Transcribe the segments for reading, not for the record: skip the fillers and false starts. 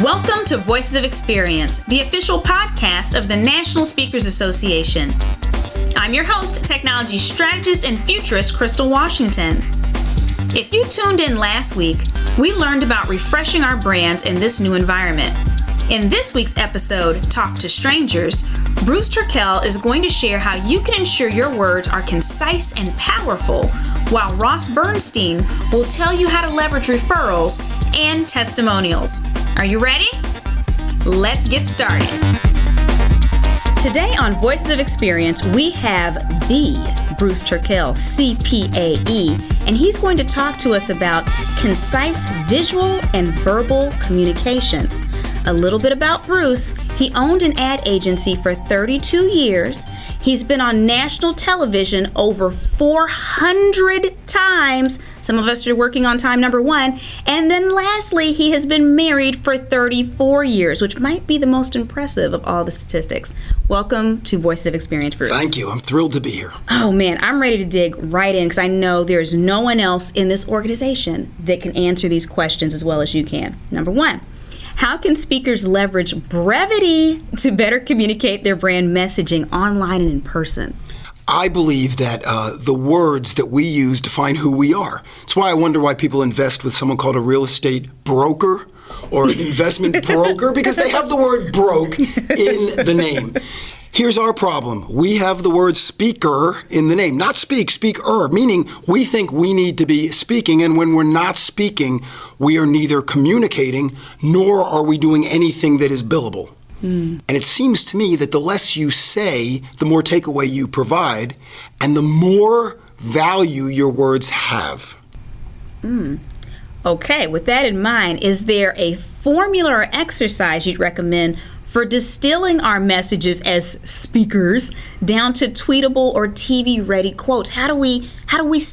Welcome to Voices of Experience, the official podcast of the National Speakers Association. I'm your host, technology strategist and futurist Crystal Washington. If you tuned in last week, we learned about refreshing our brands in this new environment. In this week's episode, Talk to Strangers, Bruce Turkel is going to share how you can ensure your words are concise and powerful, while Ross Bernstein will tell you how to leverage referrals and testimonials. Are you ready? Let's get started. Today on Voices of Experience, we have the Bruce Turkel, CPAE, and he's going to talk to us about concise visual and verbal communications. A little bit about Bruce. He owned an ad agency for 32 years. He's been on national television over 400 times. Some of us are working on time number 1. And then lastly, he has been married for 34 years, which might be the most impressive of all the statistics. Welcome to Voices of Experience, Bruce. Thank you. I'm thrilled to be here. Oh man, I'm ready to dig right in because I know there's no one else in this organization that can answer these questions as well as you can. Number 1. How can speakers leverage brevity to better communicate their brand messaging online and in person? I believe that the words that we use define who we are. It's why I wonder why people invest with someone called a real estate broker or an investment broker, because they have the word broke in the name. Here's our problem. We have the word speaker in the name. Not speak, speaker, meaning we think we need to be speaking, and when we're not speaking, we are neither communicating nor are we doing anything that is billable. And it seems to me that the less you say, the more takeaway you provide, and the more value your words have. Okay, with that in mind, is there a formula or exercise you'd recommend for distilling our messages as speakers down to tweetable or TV-ready quotes? How do we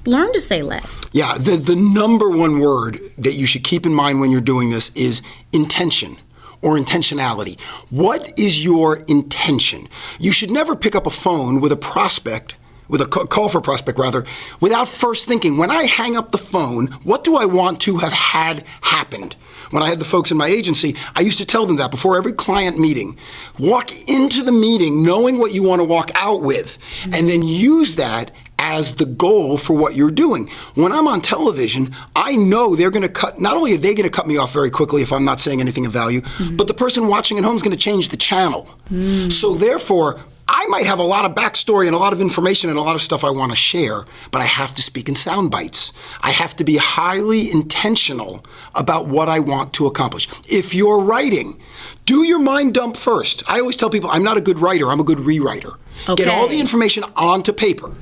learn to say less? Yeah, the number one word that you should keep in mind when you're doing this is intention or intentionality. What is your intention? You should never pick up a phone with a prospect, with a call for a prospect rather, without first thinking, when I hang up the phone, what do I want to have had happened? When I had the folks in my agency, I used to tell them that before every client meeting. Walk into the meeting knowing what you want to walk out with, and then use that as the goal for what you're doing. When I'm on television, I know they're going to cut, not only are they going to cut me off very quickly if I'm not saying anything of value, but the person watching at home is going to change the channel. So therefore, I might have a lot of backstory and a lot of information and a lot of stuff I want to share, but I have to speak in sound bites. I have to be highly intentional about what I want to accomplish. If you're writing, do your mind dump first. I always tell people I'm not a good writer, I'm a good rewriter. Okay. Get all the information onto paper.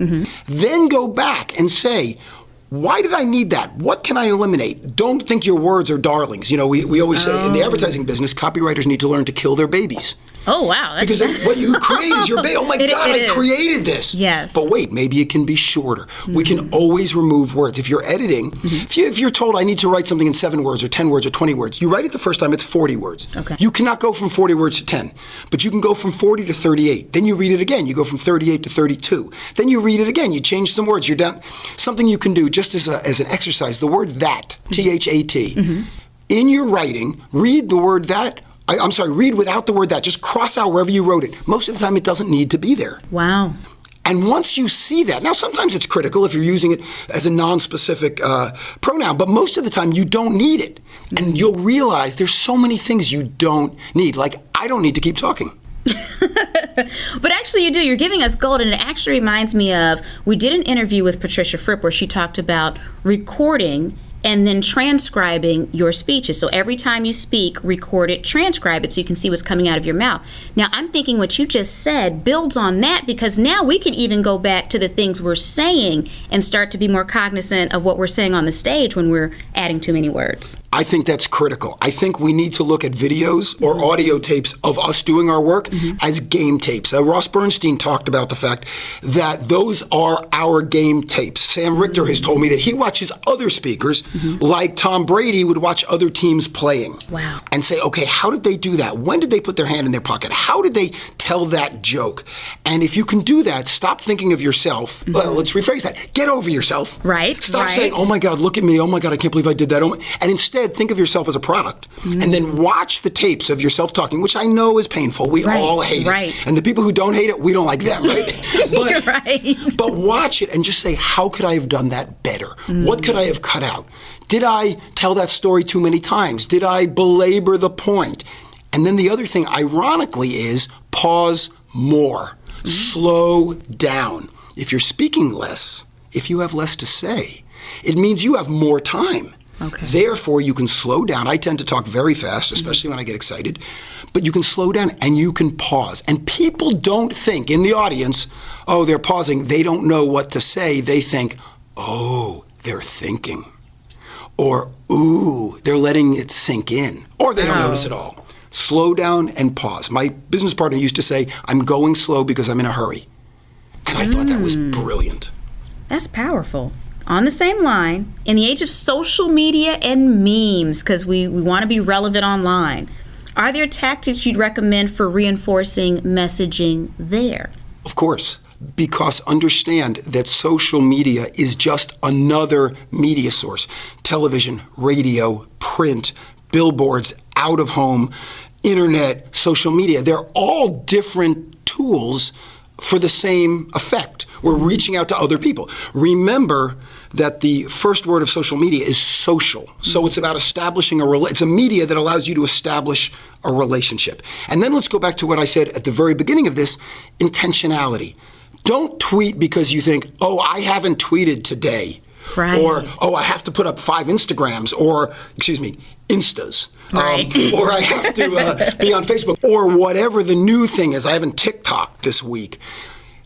Then go back and say, why did I need that? What can I eliminate? Don't think your words are darlings. You know, we always say in the advertising business, copywriters need to learn to kill their babies. Oh, wow. Because what you create is your baby. Oh, my God, I created this. Yes. But wait, maybe it can be shorter. We can always remove words. If you're editing, if you're told I need to write something in 7 words or 10 words or 20 words, you write it the first time, it's 40 words. Okay. You cannot go from 40 words to 10, but you can go from 40 to 38. Then you read it again. You go from 38 to 32. Then you read it again. You change some words. You're done. Something you can do just as an exercise, the word that, T-H-A-T. In your writing, read the word that. Read without the word that. Just cross out wherever you wrote it. Most of the time, it doesn't need to be there. Wow. And once you see that, now sometimes it's critical if you're using it as a non-specific pronoun, but most of the time you don't need it. And you'll realize there's so many things you don't need. Like, I don't need to keep talking. But actually you do. You're giving us gold, and it actually reminds me of, we did an interview with Patricia Fripp where she talked about recording and then transcribing your speeches. So every time you speak, record it, transcribe it so you can see what's coming out of your mouth. Now, I'm thinking what you just said builds on that, because now we can even go back to the things we're saying and start to be more cognizant of what we're saying on the stage when we're adding too many words. I think that's critical. I think we need to look at videos or audio tapes of us doing our work as game tapes. Ross Bernstein talked about the fact that those are our game tapes. Sam Richter has told me that he watches other speakers like Tom Brady would watch other teams playing. Wow. And say, okay, how did they do that? When did they put their hand in their pocket? How did they tell that joke? And if you can do that, stop thinking of yourself. Well, let's rephrase that. Get over yourself. Right. Stop saying, oh my God, look at me. Oh my God, I can't believe I did that. And instead, Instead, think of yourself as a product. And then watch the tapes of yourself talking, which I know is painful. We all hate it. And the people who don't hate it, we don't like them, right? But watch it and just say, how could I have done that better? What could I have cut out? Did I tell that story too many times? Did I belabor the point? And then the other thing, ironically, is pause more. Slow down. If you're speaking less, if you have less to say, it means you have more time. Therefore, you can slow down. I tend to talk very fast, especially when I get excited. But you can slow down and you can pause. And people don't think in the audience, oh, they're pausing. They don't know what to say. They think, oh, they're thinking. Or, ooh, they're letting it sink in. Or they don't notice at all. Slow down and pause. My business partner used to say, I'm going slow because I'm in a hurry. And I thought that was brilliant. That's powerful. On the same line, in the age of social media and memes, because we want to be relevant online, are there tactics you'd recommend for reinforcing messaging there? Of course, because understand that social media is just another media source. Television, radio, print, billboards, out of home, internet, social media. They're all different tools for the same effect. We're reaching out to other people. Remember that the first word of social media is social. So it's about establishing it's a media that allows you to establish a relationship. And then let's go back to what I said at the very beginning of this, intentionality. Don't tweet because you think, oh, I haven't tweeted today. Right. Or, oh, I have to put up 5 Instagrams or, Instas. Right. Or I have to be on Facebook. Or whatever the new thing is. I haven't TikTok this week.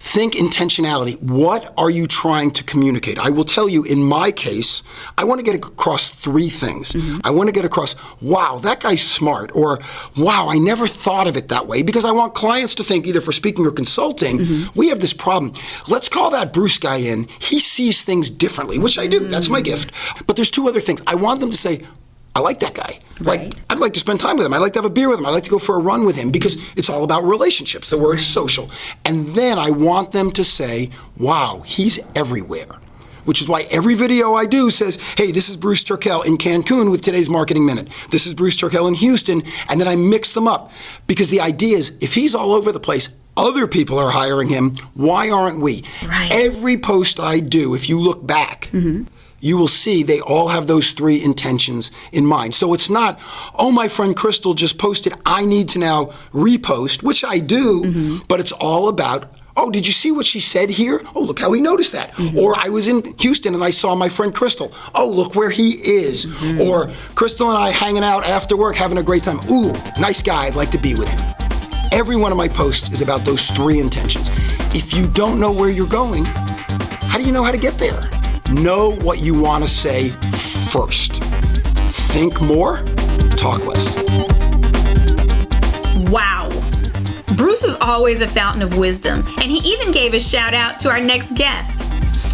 Think intentionality. What are you trying to communicate? I will tell you, in my case, I want to get across 3 things. I want to get across, wow, that guy's smart, or wow, I never thought of it that way, because I want clients to think, either for speaking or consulting, we have this problem. Let's call that Bruce guy in. He sees things differently, which I do. That's my gift. But there's 2 other things. I want them to say, I like that guy. Like, I'd like to spend time with him. I'd like to have a beer with him. I'd like to go for a run with him, because it's all about relationships. The word's social. And then I want them to say, wow, he's everywhere. Which is why every video I do says, hey, this is Bruce Turkel in Cancun with today's Marketing Minute. This is Bruce Turkel in Houston. And then I mix them up. Because the idea is, if he's all over the place, other people are hiring him. Why aren't we? Every post I do, if you look back, you will see they all have those 3 intentions in mind. So it's not, oh, my friend Crystal just posted, I need to now repost, which I do, but it's all about, oh, did you see what she said here? Oh, look how he noticed that. Or I was in Houston and I saw my friend Crystal. Oh, look where he is. Or Crystal and I hanging out after work, having a great time. Ooh, nice guy, I'd like to be with him. Every one of my posts is about those 3 intentions. If you don't know where you're going, how do you know how to get there? Know what you want to say first. Think more, talk less. Wow. Bruce is always a fountain of wisdom, and he even gave a shout out to our next guest.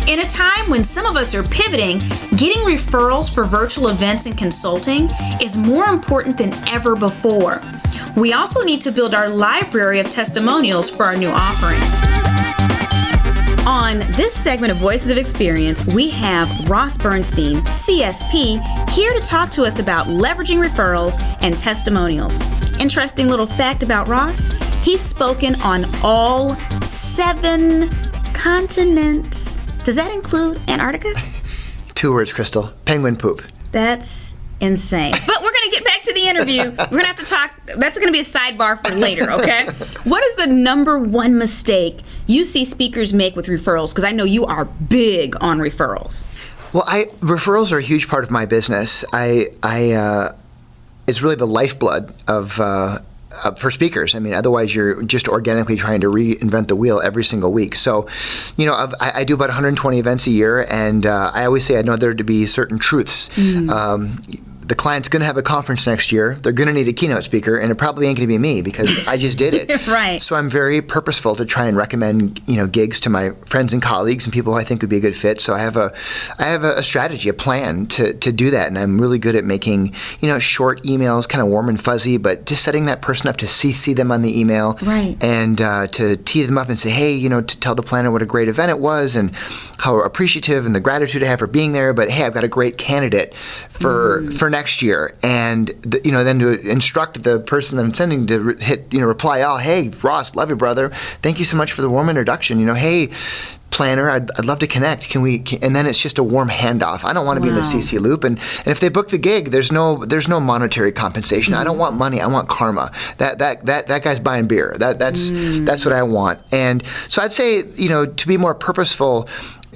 In a time when some of us are pivoting, getting referrals for virtual events and consulting is more important than ever before. We also need to build our library of testimonials for our new offerings. On this segment of Voices of Experience, we have Ross Bernstein, CSP, here to talk to us about leveraging referrals and testimonials. Interesting little fact about Ross, he's spoken on all 7 continents. Does that include Antarctica? 2 words, Crystal. Penguin poop. That's insane. But we're going to get back to the interview. We're going to have to talk. That's going to be a sidebar for later, okay? What is the number 1 mistake you see speakers make with referrals? Because I know you are big on referrals. Well, referrals are a huge part of my business. It's really the lifeblood of for speakers. I mean, otherwise you're just organically trying to reinvent the wheel every single week. So, I do about 120 events a year, and I always say I know there to be certain truths. The client's going to have a conference next year. They're going to need a keynote speaker, and it probably ain't going to be me because I just did it. Right. So I'm very purposeful to try and recommend, gigs to my friends and colleagues and people who I think would be a good fit. So I have a strategy, a plan to do that, and I'm really good at making, short emails, kind of warm and fuzzy, but just setting that person up to CC them on the email, right, and to tee them up and say, hey, to tell the planner what a great event it was and how appreciative and the gratitude I have for being there. But hey, I've got a great candidate for next year, and then to instruct the person that I'm sending to hit reply all, hey Ross, love you brother, thank you so much for the warm introduction. Hey planner, I'd love to connect. And then it's just a warm handoff. I don't want to be in the CC loop. And if they book the gig, there's no monetary compensation. I don't want money. I want karma. That guy's buying beer. That's what I want. And so I'd say, to be more purposeful,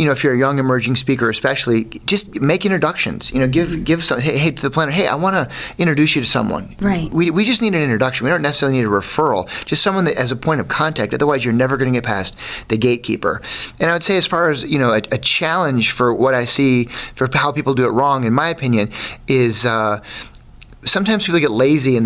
if you're a young emerging speaker especially, just make introductions. Give some, hey, to the planner, hey, I want to introduce you to someone. Right. We just need an introduction. We don't necessarily need a referral. Just someone that as a point of contact. Otherwise, you're never going to get past the gatekeeper. And I would say as far as, a challenge for what I see for how people do it wrong, in my opinion, is sometimes people get lazy and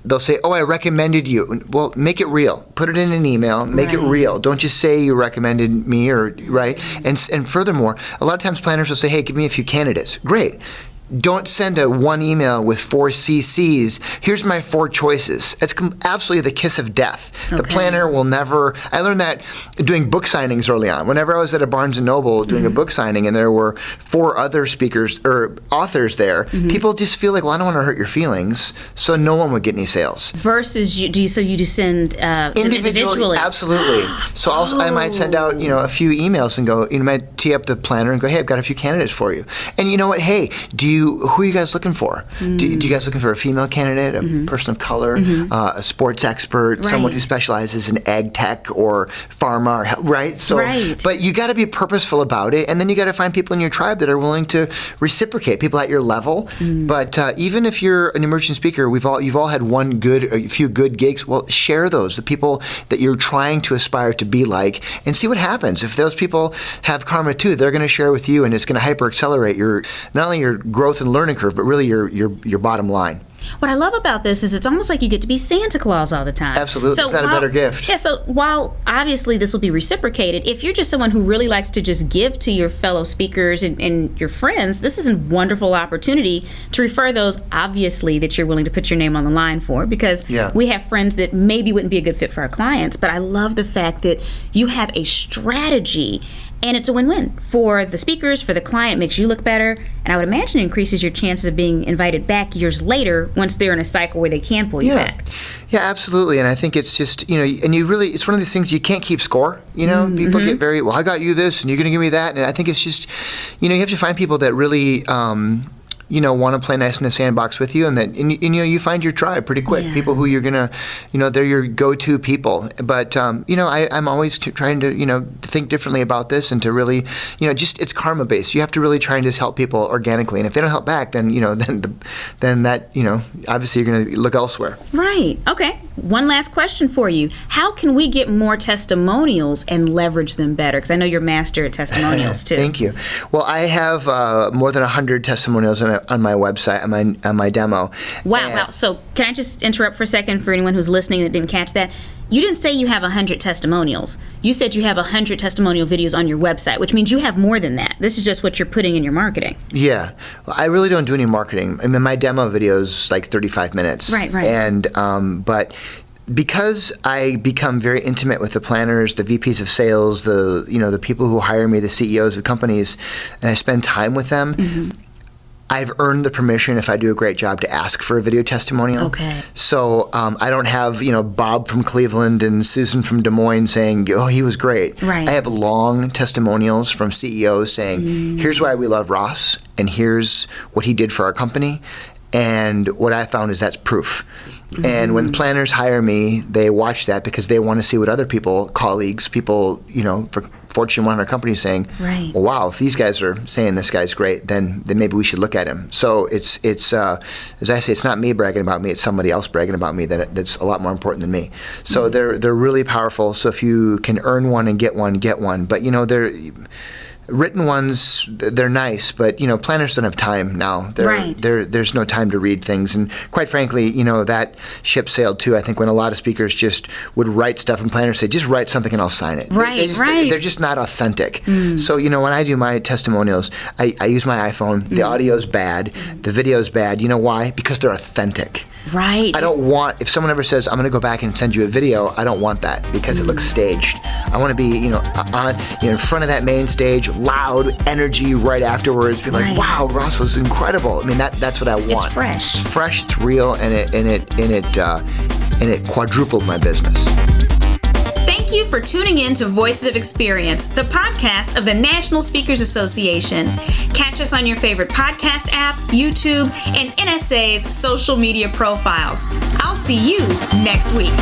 they'll say, oh, I recommended you. Well, make it real. Put it in an email. Make it real. Don't just say you recommended me right? And furthermore, a lot of times planners will say, hey, give me a few candidates. Great. Don't send one email with 4 CCs. Here's my 4 choices. It's absolutely the kiss of death. The planner will never. I learned that doing book signings early on. Whenever I was at a Barnes & Noble doing a book signing and there were 4 other speakers or authors there, people just feel like, well, I don't want to hurt your feelings, so no one would get any sales. Versus you do send individually? Absolutely. So I might send out a few emails and go, might tee up the planner and go, hey, I've got a few candidates for you. And you know what? Hey, who are you guys looking for? Do you guys looking for a female candidate, a person of color, a sports expert, someone who specializes in ag tech or pharma, right? So, but you got to be purposeful about it, and then you got to find people in your tribe that are willing to reciprocate, people at your level. But even if you're an emerging speaker, you've all had a few good gigs. Well, share those, the people that you're trying to aspire to be like, and see what happens. If those people have karma too, they're going to share with you, and it's going to hyper accelerate not only your growth and learning curve, but really your bottom line. What I love about this is it's almost like you get to be Santa Claus all the time. Absolutely. So is that a better gift? Yeah, so while obviously this will be reciprocated, if you're just someone who really likes to just give to your fellow speakers and your friends, this is a wonderful opportunity to refer those, obviously, that you're willing to put your name on the line for, because we have friends that maybe wouldn't be a good fit for our clients, but I love the fact that you have a strategy. And it's a win-win for the speakers, for the client. It makes you look better, and I would imagine it increases your chances of being invited back years later once they're in a cycle where they can pull you back. Yeah, absolutely. And I think it's just, and it's one of these things you can't keep score. People get very, well, I got you this, and you're going to give me that. And I think it's just, you have to find people that really, want to play nice in the sandbox with you, and you find your tribe pretty quick. People who you're gonna, they're your go-to people. But I'm always trying to think differently about this, and to really, just it's karma based. You have to really try and just help people organically, and if they don't help back, then then that obviously you're gonna look elsewhere. Right. Okay. One last question for you: how can we get more testimonials and leverage them better? Because I know you're master at testimonials too. Thank you. Well, I have more than 100 testimonials on my website, on my demo. Wow. So can I just interrupt for a second for anyone who's listening that didn't catch that? You didn't say you have 100 testimonials. You said you have 100 testimonial videos on your website, which means you have more than that. This is just what you're putting in your marketing. Yeah. Well, I really don't do any marketing. I mean, my demo video is like 35 minutes. Right. And, but because I become very intimate with the planners, the VPs of sales, the people who hire me, the CEOs of companies, and I spend time with them, I've earned the permission, if I do a great job, to ask for a video testimonial. Okay. So I don't have, Bob from Cleveland and Susan from Des Moines saying, oh, he was great. Right. I have long testimonials from CEOs saying, here's why we love Ross, and here's what he did for our company. And what I found is that's proof. And when planners hire me, they watch that because they want to see what other colleagues, for Fortune 100 companies saying, well, wow, if these guys are saying this guy's great, then maybe we should look at him. So it's as I say, it's not me bragging about me, it's somebody else bragging about me that's a lot more important than me. So they're really powerful. So if you can earn one and get one, get one. But they're written ones, they're nice, but planners don't have time now. There's no time to read things, and quite frankly, that ship sailed too. I think when a lot of speakers just would write stuff, and planners say, "Just write something and I'll sign it." They're just not authentic. So when I do my testimonials, I use my iPhone. The audio's bad, the video's bad. You know why? Because they're authentic. Right. I don't want, if someone ever says, I'm going to go back and send you a video, I don't want that because it looks staged. I want to be, in front of that main stage, loud, energy right afterwards. Be like, wow, Ross was incredible. I mean, that's what I want. It's fresh. It's fresh, it's real, and it quadrupled my business. Thank you for tuning in to Voices of Experience, the podcast of the National Speakers Association. Catch us on your favorite podcast app, YouTube, and NSA's social media profiles. I'll see you next week.